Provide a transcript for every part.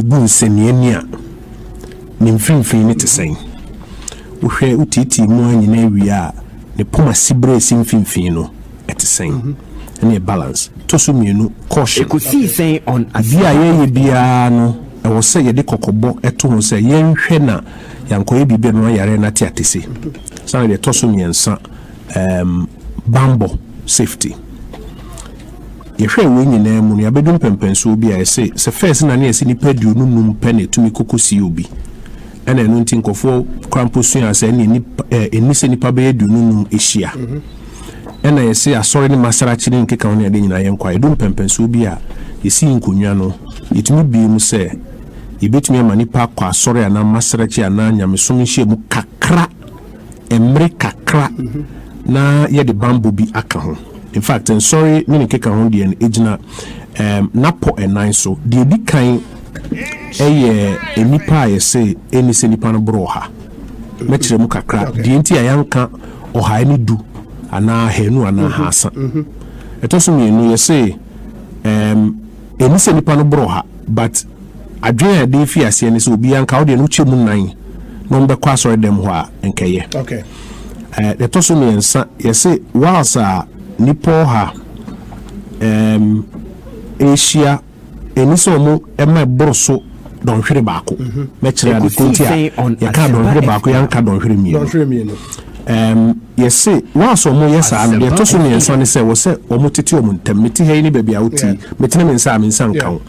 gu nseniani a ne mfimfini ne te sɛn wohwɛ utiti mu anyina wi a ne poma sibre sim mfimfini no ɛte sɛn ɛne balance to so mienu caution ekosi sɛn on bia ye bia no ɛwɔ sɛ yɛde kɔkɔbɔ ɛto ho sɛ yɛnhwɛ na yankɔyɛ bibi no yare na te atese san de to so miensa bambo safety yɛhwɛ we nyina mu no yɛbɛdum pɛmpɛnso bi a ɛsɛ sɛ first na ne yɛsɛ nipa duonu num pɛ ne tumi kokosi obi ɛna ɛno nti nkɔfo krampo sua sɛ ne nipa sɛ nipa bɛyɛ duonu num ehyia ɛna yɛsɛ asɔre ne masarachi ne nkeka ho ne ade nyina yɛnkwa yɛdum pɛmpɛnso bi a yɛsi nkonwa no yɛtumi bi mu sɛ yɛbɛtumi ama nipa akɔ asɔre ana masarachi ana nyamesom nhyia mu kakra emre kakra na yɛde bambo bi aka ho. In fact, and sorry, many keka ho de en ejina napo enan so de di kan enipa yɛsɛ eni se nipa no bro ha mɛkyerɛ mu kakra de enti ayanka ɔha ani du ana henu ana hasa ɛtɔso mienu yɛsɛ eni se nipa no bro ha but adwene de fi ase ne sɛ obi anka wo de no kyemu nan no mbɛkɔ asɔre dem ho a nkɛyɛ okay ɛtɔso miensa yɛsɛ wasa nipo ha Asia eniso mo ema boroso don hwere baako mɛkyerɛ ade konti a yɛka don hwere baako yanka don hwere mienu yɛse waso mo yɛsa no yɛto so miɛnsa ne sɛ wɔ sɛ ɔmo tete ɔmo ntam meti ha ni baabi a woti metene me nsa nka wo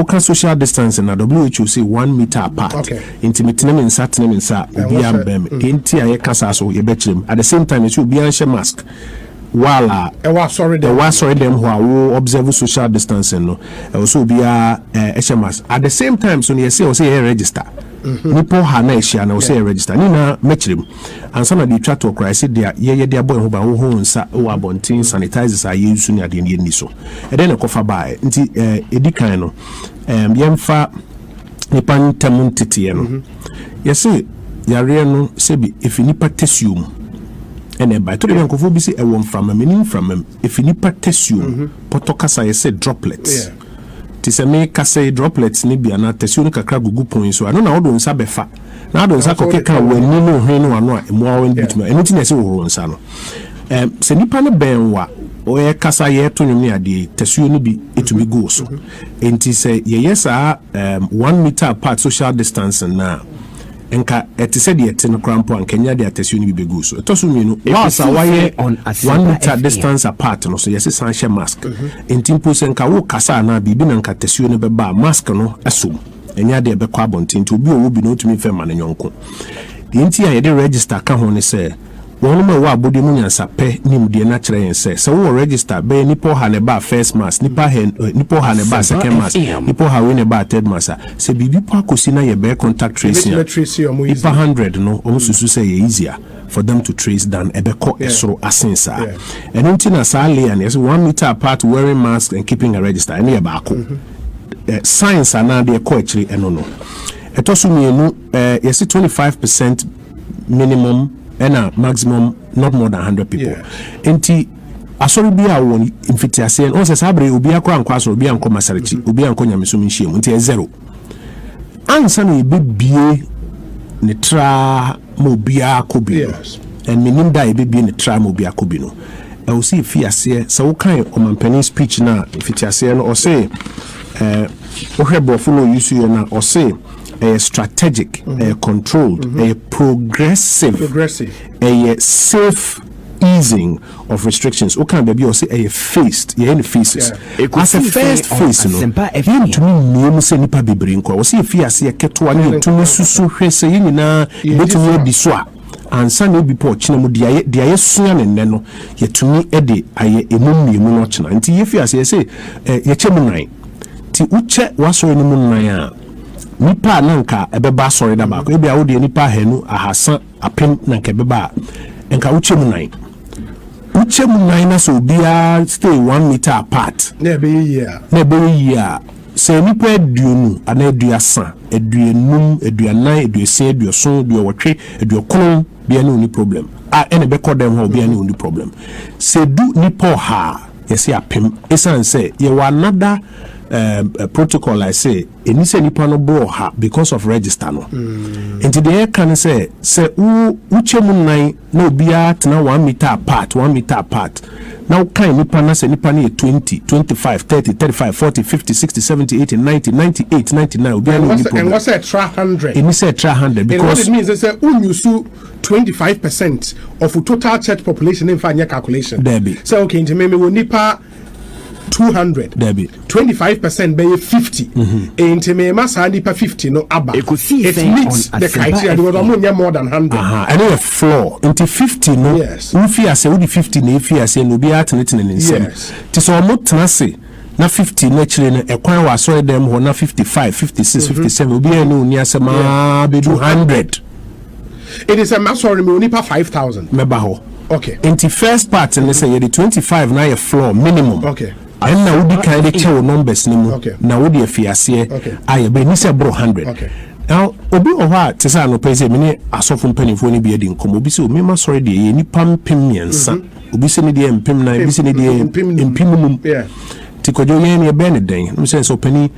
oka social distance na WHO say 1 meter apart inti metene me nsa tene me nsa obi ambem enti a yɛka sa so yɛbɛkyerem at the same time yɛse obi anhyɛ mask wala sorry them who are observe social distancing no also be HMS at the same time so you say register nipo ha na ehia na say register ni na mechrim and some of the chat to cry say there ye boy ho ba ho nsa o abontin sanitizers are use ni ade ni so e den kofa ba nti edikan no yemfa nipa ntam ntete no yesi yare no sebi if nipa tesium and by to the bankofo bi say e won from if nipa tesium potokasa ye say droplets ti se me ka say droplets ni bia na tesium kakra gugu pon so ano na odo nsa befa na odo nsa kokeka wani no hwen no ano a emu awen bituma eno ti na se wo nsa no se nipa no benwa o ye kasa ye to nwum ni ade tesium ni bi etumi go so enti se ye yesa 1 meter apart social distancing na enka etise de ete no krampo ankanya de atesio ni bibegu so etoso mienu wasa waye 1 meter distance apart no so yesi san share mask entimpo se nka wo kasa na bibi na nka atesio ne beba mask no asom enya de ebekọ abontin to obi owo bi no tumi fe ma ne nyonko de enti ya de register ka ho ne se wonu ma wa abode mu nyansa pe nim de na kire yen se wo register be nipo ha ne ba first mask nipo ha ne ba second mask nipo ha we ne ba third mask se bibi po akosi na ye be contact tracing nipo 100 no o susu say ye easier for them to trace than ebeko esoro asensa and until na sa lay and yes 1 meter apart wearing mask and keeping a register and ye ba ko science ana de ko akiri eno no etoso mienu yes 25% minimum and a maximum not more than 100 people. Enti asori bia won infitiase en onse sabre obi akọ anko asoro obi anko masarichi obi anko nyamesum nhiem enti zero. Ansa na ebebie ne tra mo bia akobi. And menim da ebebie ne tra mo bia akobi no. E o si fiase se wo kan omampani speech na infitiase no o say wo hwebo follow use you na o say strategic, controlled, progressive, safe easing of restrictions. Okay, baby, or say a faced, any faces. As a first face, no. To me, no say nipa bibrinko. Or see if you see a ketwani to me susu hwese yina betu we diswa. And Sunday before Chinamu dia suan and neno yet to me ede aye emumi emu no china. Nti if you say ye chemu nine. Ti uche waso enu munaya. Nipa nanka ebeba sorry da ba ko ebia wo de nipa hanu ahasa apem nanka ebeba enka uchemu nine na so bia stay 1 meter apart na be year se nipa aduonu ana aduasa aduenum aduanan aduasia aduoson aduowotwe aduokron bia no ni problem ene be call them ho bia no ni problem se du nipa ha yesi apem esan se ye wa another protocol I say any say nipa no bro ha because of register no into the air can say uchemu nine no bia tena 1 meter apart now kind nipa na say nipa na 20 25 30 35 40 50 60 70 80 90 98 99 obi and what's a 100 any say 100 because what it means is say unyusu 25% of the total church population in fanya calculation Debbie so okay into me nipa 200 Debbie 25% be 50 into me masa nipa 50 no aba it meets the criteria they were more than 100 and a floor into 50 no yes if you say 50 na if you say no be at net in insem ti so mo tena say na 50 na chire na ekwan wa so dem ho na 55 56 57 obi enu ni asema be do 100 it is a sorry me nipa 5000 meba ho okay into first part and say the 25 na your floor minimum okay and na wodi kan de chew numbers ni mu na wodi afiase aye be ni say bro 100 okay now obi oha te say no pese me ni asofo mpanifo ni bi edi nkom obi say o me ma sorry de ye nipa mpemiensa obi say ni de mpem na obi say ni de mpemum yeah tikojo ye ni be ne den no say so pani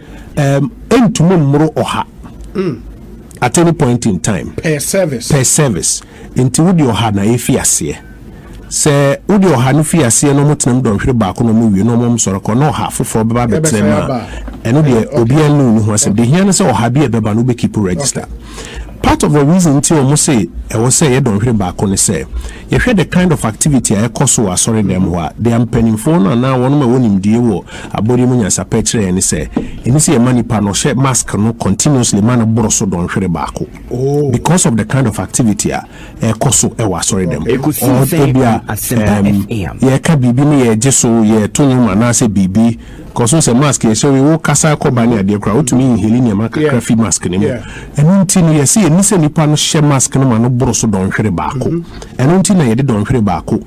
entumo mmro oha at any point in time per service into wodi oha na efiase se wodi oha no fiase no motenam donhwere ba ko no mu wie no mom soro ko no oha foforo beba betrema eno de obi anu ni ho asem de hia no se oha bi beba no be keep register part of the reason till omo say e wo say ye donhwere ba ko ne say ye hwe the kind of activity I koso asori dem ho a they am penning for na won ma wonim die wo abori mu nyasa pa kire ni say eni say mani pa no she mask no continuously man boroso donhwere ba ko because of the kind of activity e koso e wa asori dem ye ka bibi ni ye jeso ye tunu ma na say bibi koso se mask ye so we wo kasa ko ba ni ade kra otumi inheli ni ma kakra fi mask ni mu enu nti ni ye say ni se nipa no she mask no ma no boroso donhwere ba ko enu nti na ye de donhwere ba ko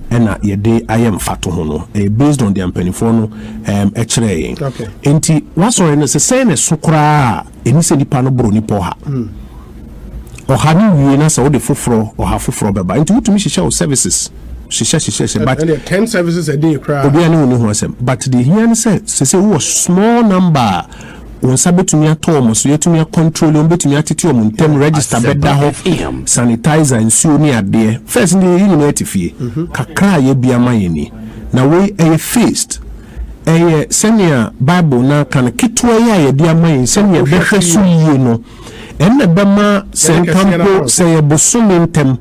ena ye de ayem fato ho no based on the ampanifo no e kire yen enti wasore no se say ne sokra eni se nipa no boro nipa ha oha ni wie na se wo de foforo oha foforo beba enti wutumi hihye services hihye but 10 services a day crowd obi ani woni ho asem but the here say we small number on sabetumi atom so yetumi control on betumi atiti o muntem register beda ho sanitizer nsuo ni ade first ni yi ni atifie kakra ye bia mayeni na we faced senior bible na kan kitwa ye dia mayen senior behwe so yie no enne bema senkampo say bosome ntem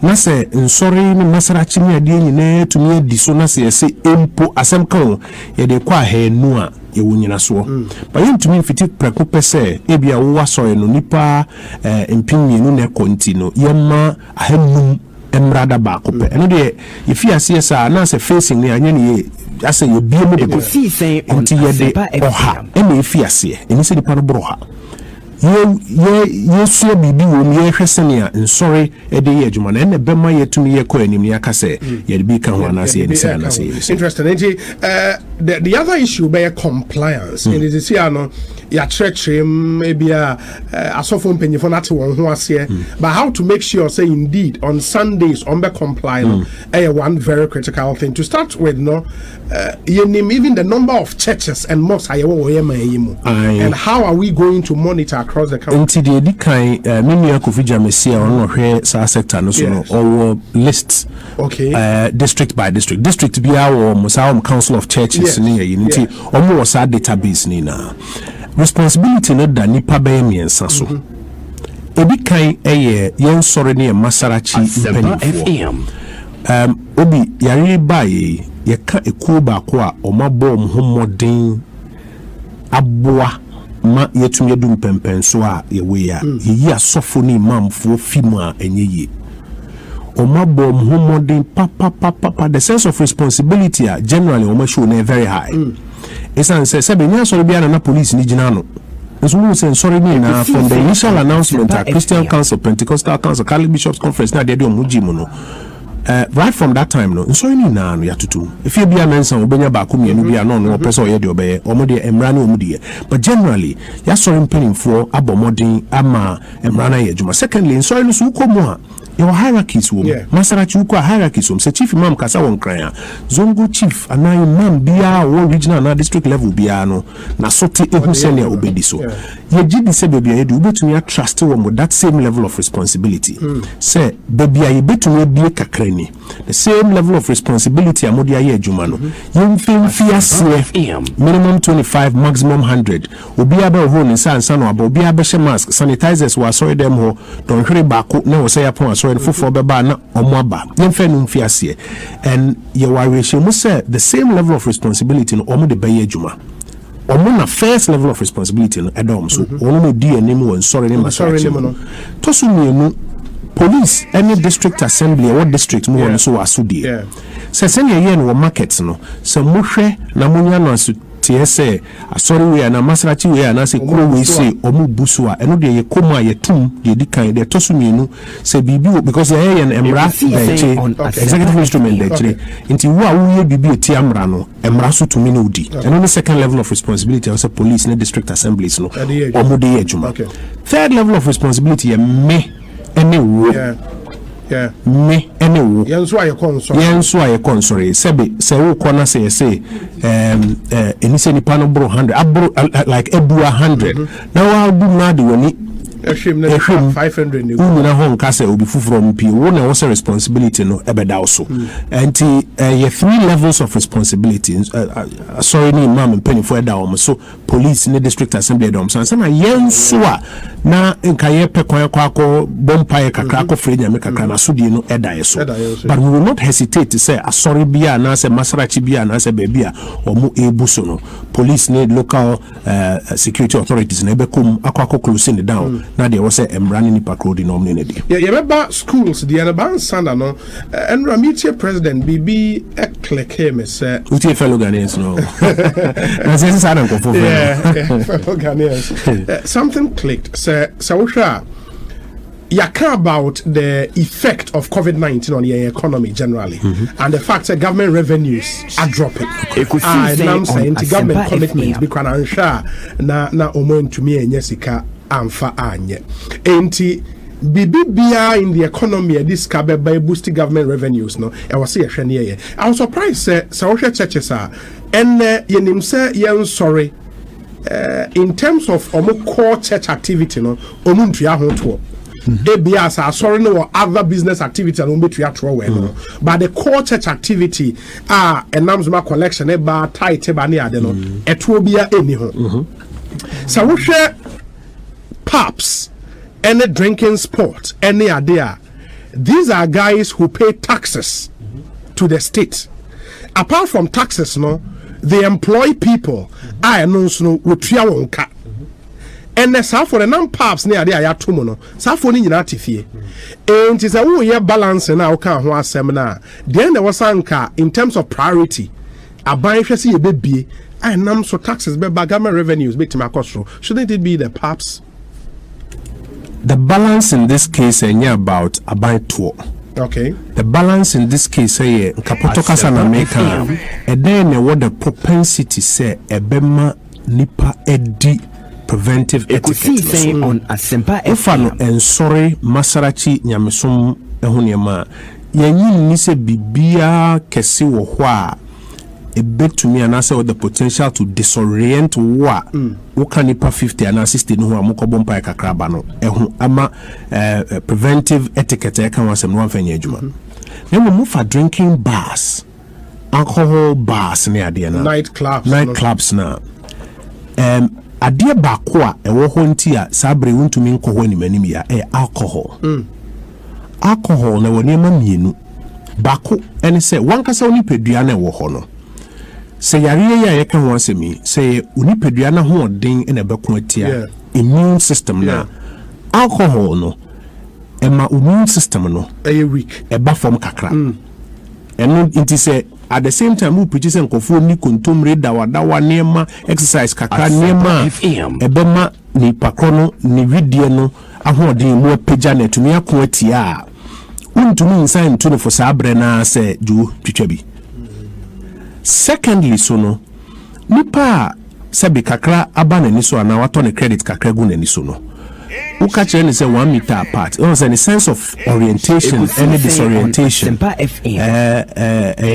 na se nsori ni masarachi ni ade nyina tumi adi so na se yese empo asem kan ye de kwa hanu a ye wonyina so ba ye tumi fiti preko pese e bia wo wasore no nipa empimienu na kontino yema ahanum emrada ba ko pe eno de ye fi asiesa na se facing ni anya ni ye ase ye biemu de ko fi sen on de oha e fi ase eni se nipa no broha ye so bibi wo mi ye hwesene a nsori e de ye adwuma na bema ye tumi ye ko anim ya ka se ye de bi ka ho na se ye se na se interesting the other issue be compliance in this here no ya churchem e bia asofo mpanyifo na te won ho ase but how to make sure say indeed on Sundays on be comply one very critical thing to start with no you name even the number of churches and mosques and how are we going to monitor across the country until the edikan menu akofija mesia on hwe sa sector no so no or list district by district bia or Musawam Council of Churches ni unity omo was a database ni na responsibility no da nipa be miensa so edikan yen sore ne masarachi FM obi yare bae ye ka ekuo ba ko a omabo mhomoden aboa ma yetumi edum pempenso a ye we ya yi asofo ni imamfo fimu a enye omabo mhomoden papa the sense of responsibility generally o show na very high esan say be nya so bia na police ni gina no nso mu say sorry me na from the initial announcement at Christian Council Pentecostal Council Catholic Bishops Conference na de omuji no right from that time no nso ni na no yatutu if you bia mensa obenya ba ko mienu bia no no person ye de obeye omode emra na omudie but generally ya sorry penning for abomodin ama emra na ye juma secondly nso no so ko mu a your hierarchies wo Masarachi uko hierarchies wo say chief imam kasa won kran zongo chief ana imam bia wo regional na district level bia no na sote ehu senior obedi so ye gidi se bebia ye do betumi a trust wo mo that same level of responsibility say bebia ye betumi bie kakrani the same level of responsibility amodi aye adwuma no ye mfimfi ase minimum 25 maximum 100 obi aba ho ne sansa no aba obi aba mask sanitizers wa sorry them ho don hwere baako na wo say yapon sorry fofo beba na omo aba ye mfa no mfi ase and ye worry she mu say the same level of responsibility no omo de baye adwuma omo na first level of responsibility no edom so omo no di anim won sorry ne masarachi to so mienu police any district assembly or what district mo won so asudi se senya ye no market no se mo hwe na mo nya no asu TSA sorry we na Masarachi we na se kuro we say omu busu a eno de ye komu a ye tum de di kan de tosu mienu se bibi because ye an emra executive instrument de chire nti wo a wo ye bibi eti amra no emra so tumi no di eno the second level of responsibility as a police in district assemblies no omu de ye juma third level of responsibility ye me ene wo me ene wo yenso aye konsori sebe se wo kona say eni se ni pano bro 100 like ebua 100 na wa bu na de woni ehwem 500 ni na hon ka say obi fufuro mpi wo na wo say responsibility no ebeda also anti ye three levels of responsibility sorry ni imam penny for da o so police in the district assembly dom so na yenso a na nka ye pe kwan kwa bompa kakra ko free nyame kakra na so die no eda ye so but we will not hesitate to say sorry bia na say Masarachi bia na say bebia omo ebu so no police need local security authorities na bekom akwa closing it down na there was a emrani ni patrol di nomne ne di ye remember schools the ban sanda no and Ramitie president bibi click him say utie fellow Ghanaians no na say sada ko fo fellow Ghanaians something clicked say sawusha yaka about the effect of COVID-19 on the economy generally and the fact that government revenues are dropping. I'm saying the government commitments because I'm sure na omo ntumi enye sika amfa anye. Enti bibia in the economy this kabe by boosting government revenues no I was say hwene I was surprised say sawusha churches are and yenim say yen sorry in terms of omo core church activity no omo ntua ho to ABS are sorry no other business activity and but the core church activity enamsma collection eba tight eba ne ade no etobia eni ho so we share pubs any drinking sport any ade these are guys who pay taxes to the state apart from taxes no they employ people no so wotua wonka and the for the non-pubs near the Ayatomono, Safo in Atifie. And it's a way balance now can one seminar. Then there was anchor in terms of priority. A buy see a baby, and none so taxes by government revenues, big to my cost. Shouldn't it be the pubs? The balance in this case is about a buy tour. Okay. The balance in this case say Kapoto Kasana America, and then what the propensity say a bema nipa edi preventive etiquette on Asempa FM and sorry Masarachi nyamesom ehuniema yenyi ni se bibia kese wo ho a ebetumi anase with the potential to disorient wa woka nipa 50 and 60 no ho amokobom pa kakraba no ehu ama preventive etiquette e kan wasem no amfanya adwuma na mo fa drinking bars alcohol bars ne ade na night clubs na adeɛ baako a ɛwɔ hɔ nti a sabre wontumi nkɔ hɔ animanim ya alcohol alcohol na wɔ nneɛma mmienu baako ɛne sɛ wankasa onipadua na ɛwɔ hɔ no sɛ yareɛ yɛ yɛka ho asɛmi sɛ onipadua na ho ɔden na ɛbɛko atia immune system na alcohol no ɛma immune system no ɛyɛ weak ɛba fam kakra ɛno nti sɛ at the same time we preach and kofo ni kontomre dawa nema exercise kakra nema ebema ni pakrono ni video no ahoden mu pagya na tumi akon atia untumi insan to no for sabre na se ju twitwa bi secondly so no nipa se bi kakra aba na ni so ana wato ne credit kakra gu na ni so no who catch any say 1 meter apart. Also, in the sense of orientation, any disorientation,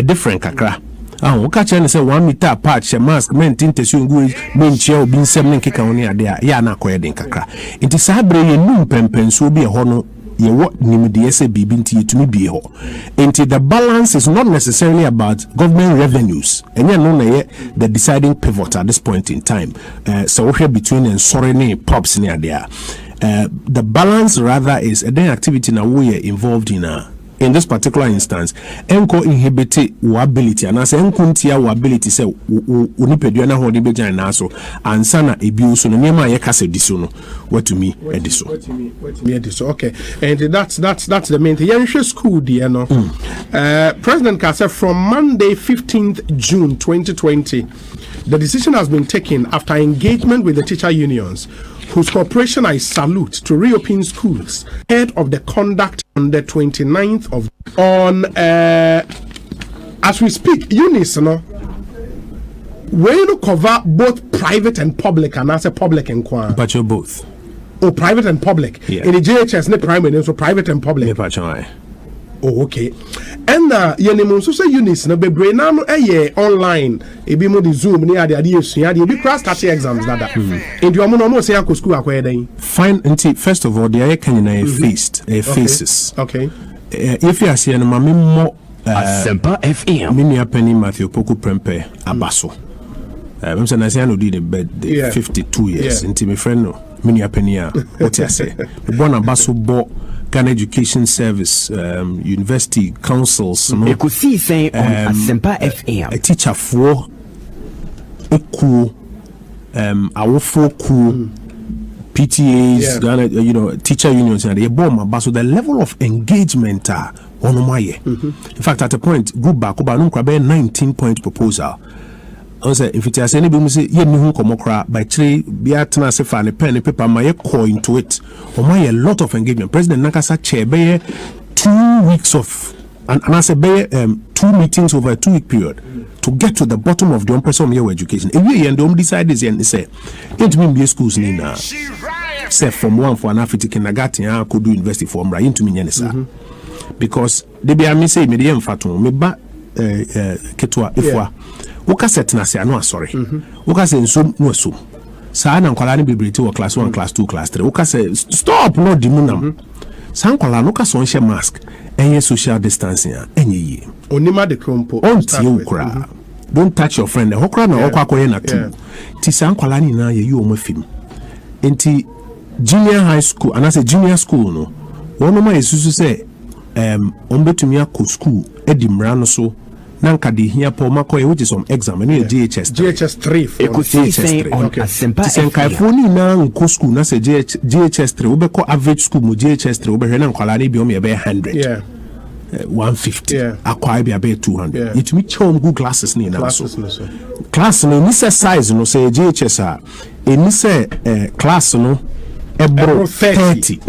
different kakra. Who catch any say 1 meter apart, she mask, men tint you ben chair, bin seven kika on there, yana quadding kakra. It is sabre, you know, pempen, so be a hono. You what nimidi say bibinti to me be ho. Into the balance is not necessarily about government revenues. And you know the deciding pivot at this point in time. So here between and sorry pops near there. The balance rather is a day activity now we are involved in this particular instance, enko inhibit our ability, and as enkuntia our ability say unipeduana ho de bejan na so ansana ebiu so no niema ye kase diso what to me ediso okay, and that's the main thing. Yanshe school there no President Kase from Monday 15th June 2020 the decision has been taken after engagement with the teacher unions, whose cooperation I salute, to reopen schools ahead of the conduct on the 29th of as we speak. Eunice, no, we no cover both private and public, and as a public inquiry. But you're both. Oh, private and public. Yeah. In the JHS, no primary, so private and public. Oh, okay. And yenimu so say Eunice no bebre na no online e bi mo di Zoom ni ade esua ade bi class start exams nada. Enti omo no say akọ school akoye den. Fine, until first of all the air can faces. Okay. If you are saying no mama mo Asempa FM. Mini apeni Matthew Poku Prempe abaso. I'm saying I say no did bed 52 years. Until my friend no mini apeni what you say. The born abaso bo Ghana Education Service, university councils, Ekusi say on Asempa FM. A teacher for a cool, our four cool PTAs, Ghana, teacher unions, and they bomb. But so the level of engagement on my in fact, at a point, group back about 19-point proposal. If it has anybody say, "Ye me who komokra by three be atna se fa ne pen and paper my call into it," or my a lot of engagement. President Nakasa chair be 2 weeks of and I say be 2 meetings over a 2-week period to get to the bottom of the person your education. If you and decide this and say, "It mean be schools ni na." Say from one for an African kindergarten, I could do university for right into me because they be me say me the mfato me ba ketwa ifwa. Woka set na se ano asori. Woka se nso no aso. Sa na nkwala ne bebrete wo class 1, class 2, class 3. Woka se stop no dimunam. Sa nkwala no ka so nche mask. Enye social distancing enye yi. Onima de krompo. Onti ukra. Don't touch your friend. Hokra na okwa koye na tu. Ti sa nkwala ni na ye yi o mafim. Enti junior high school and as a junior school no. Wono ma yesusu se ombetumi akọ school edimra no so. Nanka di here Paul Makoy, which is some exam, and GHS 3 for GHS 3 on Asempa FM. Kaifoni na nko school na say GHS 3 we be call average school mo GHS 3 we be na nkwala ni bi o me be 100 150 akwa bi be 200 it me chom good classes ni na so class no ni size no say GHS a eni say class no ebro 30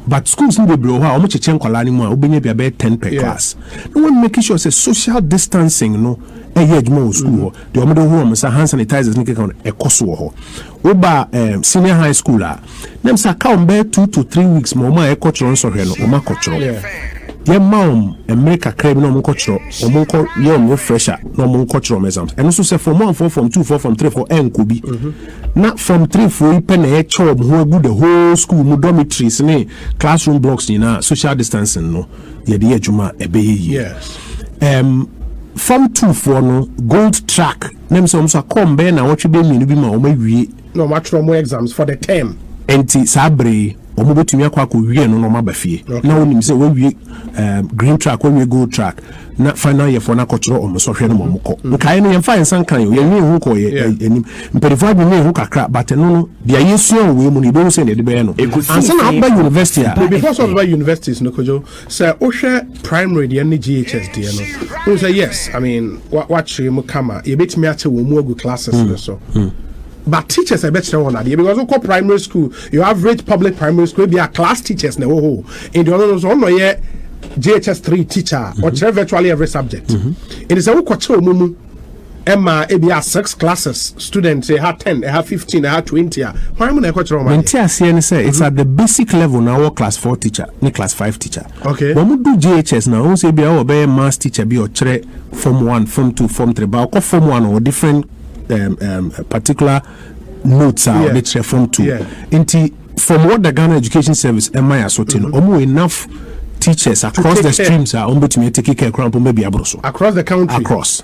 but schools need to be how much chechen kwala ni mu a obenya bia be 10 per class. No one making sure say social distancing no edwuma school the omodo ho am say hand sanitizers ni keka ekoso ho oba senior high school a dem say come be 2 to 3 weeks mo ma ekotro nso hwe no o ma kotro ye maum America crab no mo kotro o mo ko ye mo fresher no mo kotro exams and so say from 1 4 from 2 4 from 3 4 enko bi na from 3 4 pen e chob ho agu the whole school mo dormitories ni classroom blocks ni na social distancing no ye de adwuma ebe yi from 2 4 no gold track nem so come be na what be minu bi ma o ma wie no matro mo exams for the term enti sabre omo betumi akwa ko wie no no ma ba fie na onim se we wie green track we gold track na final year for na kotro omo so hwe no mo ko nkai no ye fa ensan kan yo ye hu ko ye enim mperifa bi ne hu kakra but no dia yesuo we mu ni do se ne de be no ansa na aba university before so aba universities no kojo say o hwe primary de ne GHS de no o say yes I mean what mu kama ye betimi ache wo mu agu classes so but teachers are better on that because we call primary school you average public primary school be a class teachers na ho in the others on no ye GHS 3 teacher or virtually every subject it is a wo kwache omumu Emma ebia 6 classes students they have 10 they have 15 they have 20 why am I quite wrong say it's at the basic level now class 4 teacher ni class 5 teacher okay when we do JHS now we say be our maths teacher be or chere form 1 form 2 form 3 but or form 1 or different particular notes are which form 2 into from what the Ghana Education Service MI assorting enough teachers across the streams are to take care of maybe across the country across.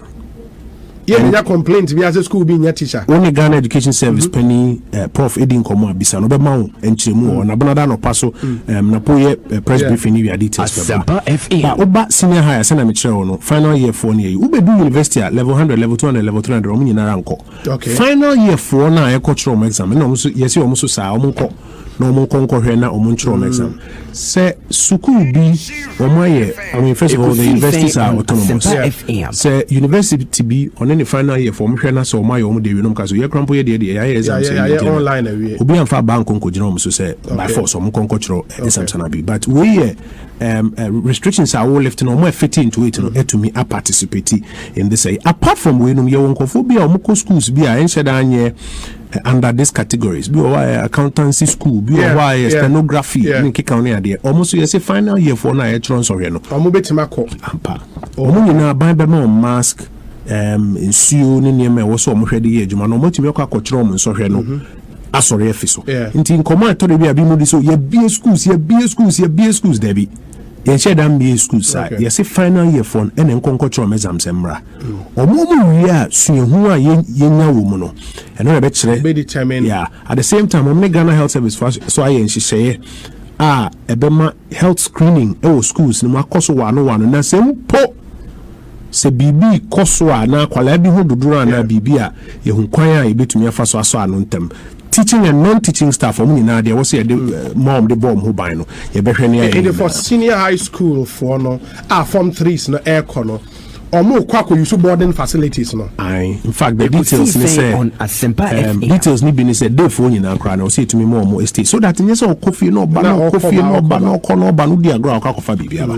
Yeah, complaint we as a school being a teacher. Only Ghana Education Service penny Prof Edin Komo Bisa no be ma and Chimu or Nabonada no paso Napoye press briefing we details. Sempa FM. Oba senior higher sena me no final year 4 year. Ube do university at level 100, level 200, level 300 omu nyina ranko. Okay. Final year 4 na e cultural exam. No musu yesi omusu sa omunko no omun konko hwe na omun cultural exam. Se school bi omaye I mean first of all the universities are autonomous. Se university bi on any final year for hwe na so omaye omu de wi no mka so ye krampo ye de ya exam online awie. Obi amfa bank konko gina omu so se by force omun konko cultural exam sana bi but we restrictions are all left no more fit into it no to me a participate in this apart from we no ye wonkofo bi omu ko schools bi a enche da anye under these categories be why accountancy school be why stenography ni kika on here almost you say final year for na e tron so here no omo betima ko ampa omo nyina ban be ma mask nsuo ni niam e wo so omo hwede ye adwuma no omo timi akọkọkere omo so hwe no asore efiso nti nkomo atore bi abi mu di so ye bie schools there be yen share them be schools side you say final year for and nkonkọkere exam semra omo wi a suehu a yenya wo mu no and no be kire be determine at the same time omo Ghana Health Service so ayen hihye ebema health screening e wo schools ni makoso wano na sempo se bibi koso na kwala bi ho duduro na bibi a ye hu kwan a ebetumi afa so aso anu ntem teaching and non-teaching staff omu nyina de wose de mom de bomb ho ban no ye behwe ne for senior high school for no form 3s no air no omo kwako use boarding facilities no in fact the details ni say on Asempa FM details ni bi ni say dey for nyina nkra na o say tumi mom estate so that nyese okofie no ba no okofie no ba no kono ba no di agro akakofa bibia ba.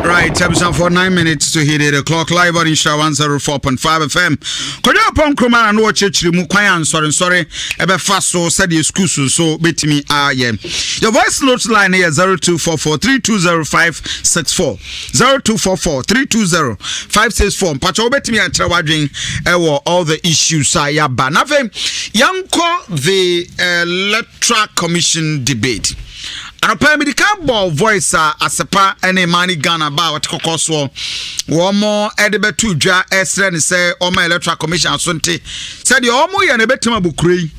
Right, episode for 9 minutes to hit 8 o'clock live on Insha 104.5 FM. Kojo upon Kroma and watch mu kwan sorry ebe faso said the school so betimi aye. Your voice note line here 0244320564 0244320564 pacho betimi antra wadwen ewo all the issues ya ba na fe yanko the electoral commission debate. And a medical ball voice Asepa any money Ghana ba what kokoso one more edebe to dra esre say my electoral commission asonte said you almost ya nebetima bukuri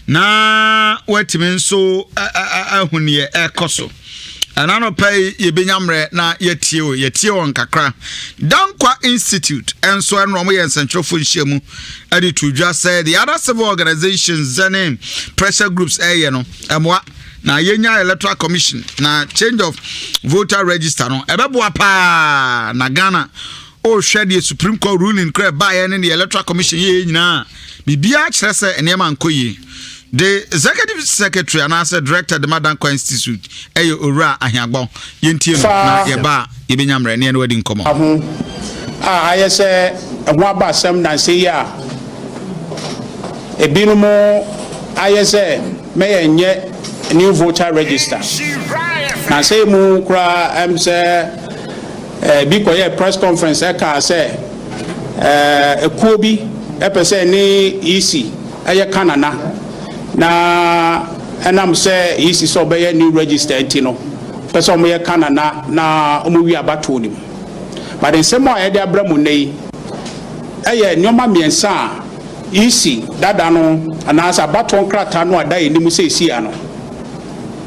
na wetimi so ahuni ekoso anano pay ye benyamre na yetie on kakra Dankwa Institute and so enromo ye central funhyiamu ade to dra say the other civil organizations name pressure groups no emwa na yenya electoral commission na change of voter register no ebeboa pa na Ghana o hwe the Supreme Court ruling kra ba ye ne the electoral commission ye nyina bibia kire se enema nkoyi the executive secretary and as director the Dankwa Institute eyo owura ahiagbon yentie no na ye ba ye benyamre ne wadi nkomo ayese ehwa aba sem na se ya ebinumo ayese meyenye new voter register na say mu kura say bi koye press conference e ka say ekuo bi epese ni EC eye kanana na enam say EC so be new register ntino pese omo ye kanana na omo wi abato nim but in same way dey abramu nei eye nyoma miensa EC dada no anasa abato nkrata no ada enimu say esi ano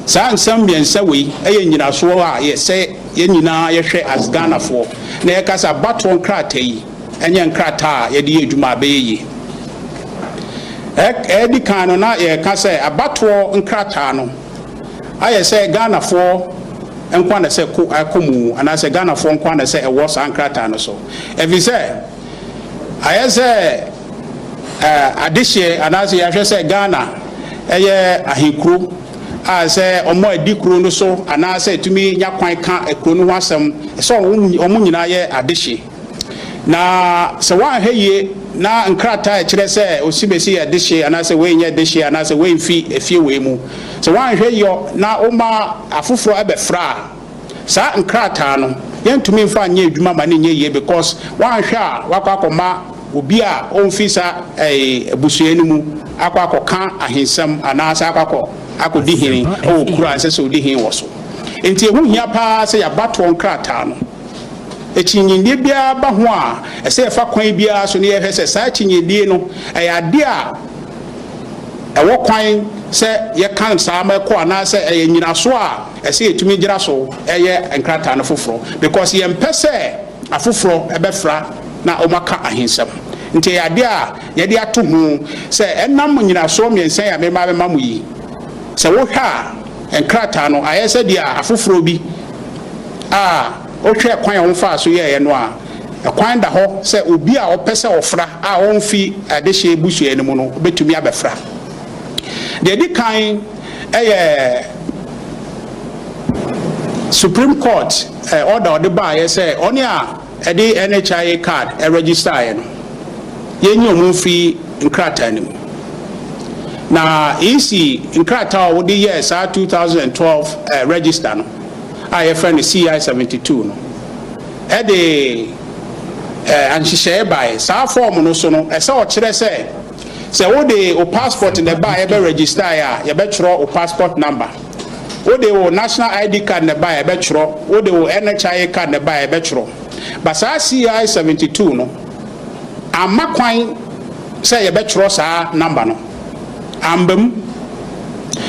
sa nsam biensa we eye nyina so a ye se ye nyina ye hwe as Ghana for na ye kasa baton krata yi enye nkrata ye de adwuma be yi di kan na ye kasa abato nkrata no aye se Ghana for enkwa na se akomu ana se Ghana for enkwa na se e wo sa nkrata no so evi se aye se adihye ana se ye hwe se Ghana eye ahekuro a sɛ ɔmo adi kuro no so anaasɛ etumi nya kwan ka kuro no ho asɛm sɛ ɔmo nyinaa yɛ adehye na sɛ wɔanhwɛ yie na nkrataa ɛkyerɛ sɛ osibesi yɛ adehye anaasɛ wɔnyɛ adehye anaasɛ wɔmfi efie wɔ mu sɛ wɔanhwɛ yie na ɔma afoforɔ ɛbɛfra saa nkrataa no yɛntumi mfa nyɛ adwuma ma ne nyɛ yie because wɔanhwɛ a wakɔ akɔma obi a ɔmfi sa abusua no mu akɔ akɔka ahensɛm anaasɛ akɔdi hene ɛwɔ kuro a ɛsɛ sɛ ɔdi hene wɔ so nti ɛho hia paa sɛ yɛabatoɔ nkrataa no ɛkyinyindie biara ba ho a ɛsɛ yɛfa kwan biara so ne yɛhwɛ sɛ saa kyinyindie no ɛyɛ ade a ɛwɔ kwan sɛ yɛka saa ma ɛkɔ anaasɛ ɛyɛ nyinaso a ɛsɛ yɛtumi gyina so ɛyɛ nkrataa no foforɔ because yɛmpɛ sɛ afoforɔ ɛbɛfra na ɔmaka ahensɛm nti yɛ ade a yɛde ato ho sɛ ɛnam nyinaso mmiɛnsa yɛ mema bɛma mu yi sɛ wohwɛ a nkrataa no ayɛ sɛ deɛ afoforɔ bi a wohwɛ kwan a wɔmfa so yɛɛyɛ no a ɛkwan da hɔ sɛ obi a ɔpɛ sɛ ɔfra a ɔmfi adehye busua no mu no obɛtumi abɛfra deɛ di kan ɛyɛ Supreme Court order ɔde baayɛ sɛ ɔne a ɛde NHIA card register yɛ no yɛnyi ɔmo mfi nkrataa no mu na EC nkrataa a wɔde yɛ saa 2012 register no a yɛfrɛ no CI 72 no ɛde anhyehyɛeɛ baeɛ saa form no so no ɛsɛ ɔkyerɛ sɛ wode o passport ne ba yɛbɛ register a yɛbɛtwerɛ o passport number wode o national ID card ne ba yɛbɛtwerɛ wode o NHIA card ne ba yɛbɛtwerɛ but saa CI 72 no amma kwan sɛ yɛbɛtwerɛ saa number no ambam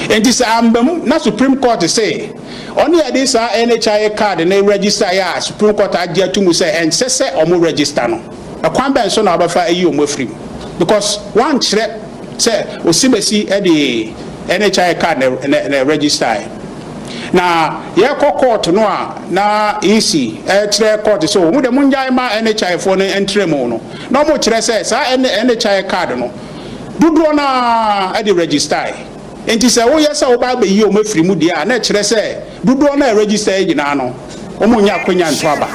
enti sɛ ambam na Supreme Court say ɔne yɛde saa NHIA card ne register yɛ a Supreme Court agye atumu sɛ ɛnsɛ sɛ ɔmo register no ɛkwan bɛn so na ɔbɛfa ayi ɔmo afiri because one kyerɛ sɛ osibesi ɛde NHIA card ne register na yɛkɔ court no a na EC ɛkyerɛ court sɛ ɔmo de mo ngyae ma NHIA fo no ɛntrɛ mu no na ɔmo kyerɛ sɛ saa NHIA card no dodoɔ na ɛde register enti sɛ woyɛ sɛ wo ba bɛyi ɔmo afiri mu deɛ a na kyerɛ sɛ dodoɔ na register nyinaa no ɔmo nya akonya nto aba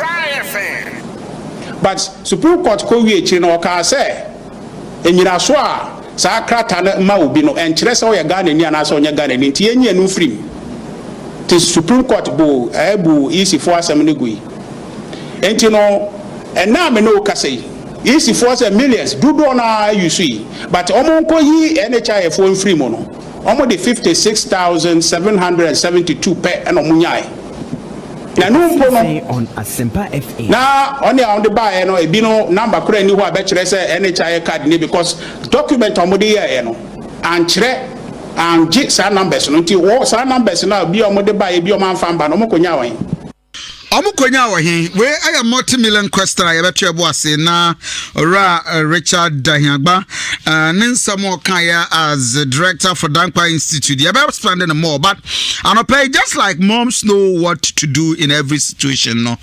but Supreme Court kɔ wie akyiri no ɔkaa sɛ enyinaso a saa krata na ma obi no ɛnkyerɛ sɛ ɔyɛ Ghana ni anaasɛ ɔnyɛ Ghana ni nti yɛnyi ɛnu firi te Supreme Court bu EC fo asɛm no gu yi enti no ɛna me no kasa yi EC fo sɛ millions dodoɔ na use yi but ɔmo nkɔ yi NHIA fo mfiri mu no ɔmo de 56,772 pɛ ɛna ɔmo nyae na no mpo no na ɔne a ɔde baeɛ no ebi no number kora ni hɔ a bɛkyerɛ sɛ NHIA card ni because document ɔmo de yɛɛ no ankyerɛ angye saa numbers no nti wɔ saa numbers no a bi ɔmo de baeɛ bi ɔmo amfa mba no ɔmo konya wɔn Omukonya wahi we aya multi-million question a yɛbɛto ɛbo ase na ora Richard Dahiagba ninsamo kaya as the director for Dankwa Institute yɛbɛ spending more but anopɛ just like moms know what to do in every situation no